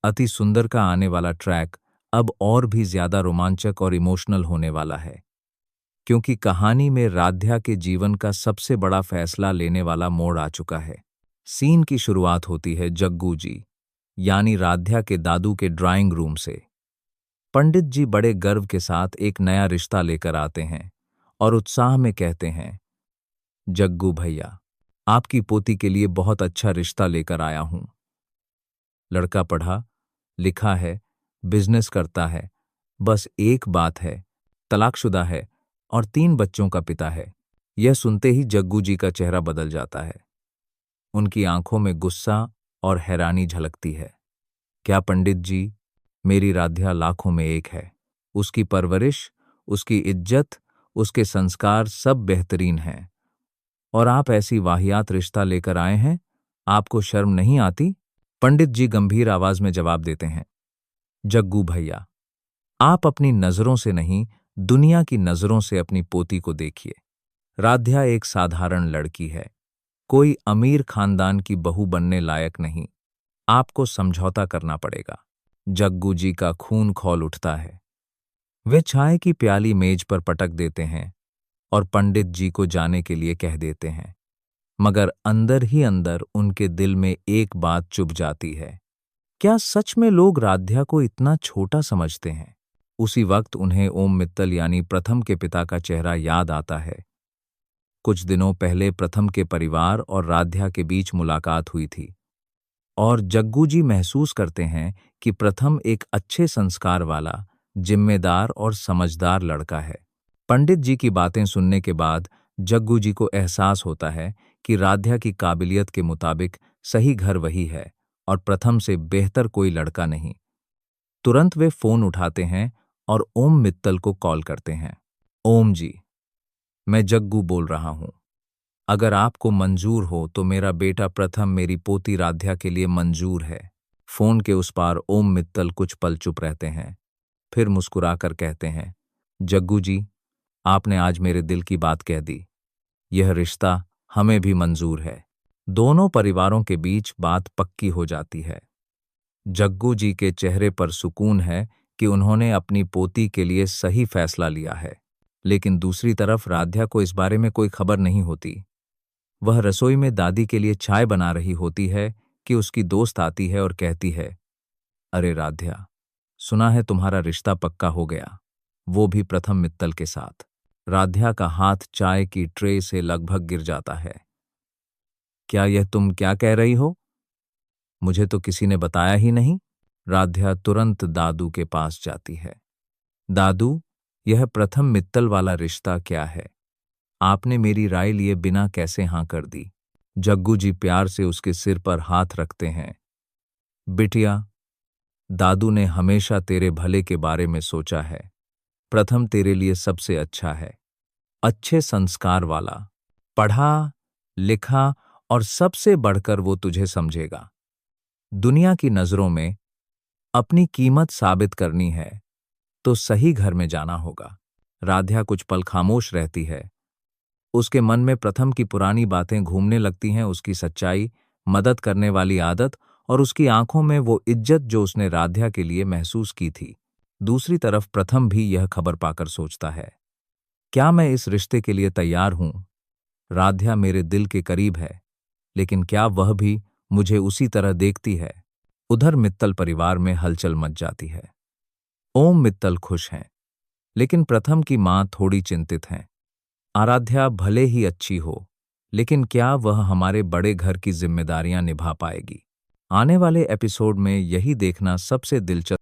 अति सुंदर का आने वाला ट्रैक अब और भी ज्यादा रोमांचक और इमोशनल होने वाला है, क्योंकि कहानी में राध्या के जीवन का सबसे बड़ा फैसला लेने वाला मोड़ आ चुका है। सीन की शुरुआत होती है जग्गू जी यानी राध्या के दादू के ड्राइंग रूम से। पंडित जी बड़े गर्व के साथ एक नया रिश्ता लेकर आते हैं और उत्साह में कहते हैं, जग्गू भैया, आपकी पोती के लिए बहुत अच्छा रिश्ता लेकर आया हूं। लड़का पढ़ा लिखा है, बिजनेस करता है, बस एक बात है, तलाकशुदा है और 3 बच्चों का पिता है। यह सुनते ही जग्गू जी का चेहरा बदल जाता है। उनकी आंखों में गुस्सा और हैरानी झलकती है। क्या पंडित जी, मेरी राध्या लाखों में एक है। उसकी परवरिश, उसकी इज्जत, उसके संस्कार सब बेहतरीन हैं, और आप ऐसी वाहियात रिश्ता लेकर आए हैं? आपको शर्म नहीं आती? पंडित जी गंभीर आवाज में जवाब देते हैं, जग्गू भैया, आप अपनी नजरों से नहीं, दुनिया की नजरों से अपनी पोती को देखिए। राध्या एक साधारण लड़की है, कोई अमीर खानदान की बहू बनने लायक नहीं। आपको समझौता करना पड़ेगा। जग्गू जी का खून खौल उठता है। वे चाय की प्याली मेज पर पटक देते हैं और पंडित जी को जाने के लिए कह देते हैं, मगर अंदर ही अंदर उनके दिल में एक बात चुभ जाती है। क्या सच में लोग राध्या को इतना छोटा समझते हैं? उसी वक्त उन्हें ओम मित्तल यानी प्रथम के पिता का चेहरा याद आता है। कुछ दिनों पहले प्रथम के परिवार और राध्या के बीच मुलाकात हुई थी, और जग्गू जी महसूस करते हैं कि प्रथम एक अच्छे संस्कार वाला, जिम्मेदार और समझदार लड़का है। पंडित जी की बातें सुनने के बाद जग्गू जी को एहसास होता है कि राध्या की काबिलियत के मुताबिक सही घर वही है और प्रथम से बेहतर कोई लड़का नहीं। तुरंत वे फोन उठाते हैं और ओम मित्तल को कॉल करते हैं। ओम जी, मैं जग्गू बोल रहा हूं। अगर आपको मंजूर हो तो मेरा बेटा प्रथम मेरी पोती राध्या के लिए मंजूर है। फोन के उस पार ओम मित्तल कुछ पल चुप रहते हैं, फिर मुस्कुराकर कहते हैं, जग्गू जी, आपने आज मेरे दिल की बात कह दी। यह रिश्ता हमें भी मंजूर है। दोनों परिवारों के बीच बात पक्की हो जाती है। जग्गू जी के चेहरे पर सुकून है कि उन्होंने अपनी पोती के लिए सही फैसला लिया है, लेकिन दूसरी तरफ राध्या को इस बारे में कोई खबर नहीं होती। वह रसोई में दादी के लिए चाय बना रही होती है कि उसकी दोस्त आती है और कहती है, अरे राध्या, सुना है तुम्हारा रिश्ता पक्का हो गया, वो भी प्रथम मित्तल के साथ। राध्या का हाथ चाय की ट्रे से लगभग गिर जाता है। क्या यह तुम क्या कह रही हो? मुझे तो किसी ने बताया ही नहीं। राध्या तुरंत दादू के पास जाती है। दादू, यह प्रथम मित्तल वाला रिश्ता क्या है? आपने मेरी राय लिए बिना कैसे हां कर दी? जग्गू जी प्यार से उसके सिर पर हाथ रखते हैं। बिटिया, दादू ने हमेशा तेरे भले के बारे में सोचा है। प्रथम तेरे लिए सबसे अच्छा है, अच्छे संस्कार वाला, पढ़ा लिखा, और सबसे बढ़कर वो तुझे समझेगा। दुनिया की नजरों में अपनी कीमत साबित करनी है तो सही घर में जाना होगा। राध्या कुछ पल खामोश रहती है। उसके मन में प्रथम की पुरानी बातें घूमने लगती हैं, उसकी सच्चाई, मदद करने वाली आदत और उसकी आंखों में वो इज्जत जो उसने राध्या के लिए महसूस की थी। दूसरी तरफ प्रथम भी यह खबर पाकर सोचता है, क्या मैं इस रिश्ते के लिए तैयार हूं? राध्या मेरे दिल के करीब है, लेकिन क्या वह भी मुझे उसी तरह देखती है? उधर मित्तल परिवार में हलचल मच जाती है। ओम मित्तल खुश हैं, लेकिन प्रथम की मां थोड़ी चिंतित हैं। आराध्या भले ही अच्छी हो, लेकिन क्या वह हमारे बड़े घर की जिम्मेदारियां निभा पाएगी? आने वाले एपिसोड में यही देखना सबसे दिलचस्प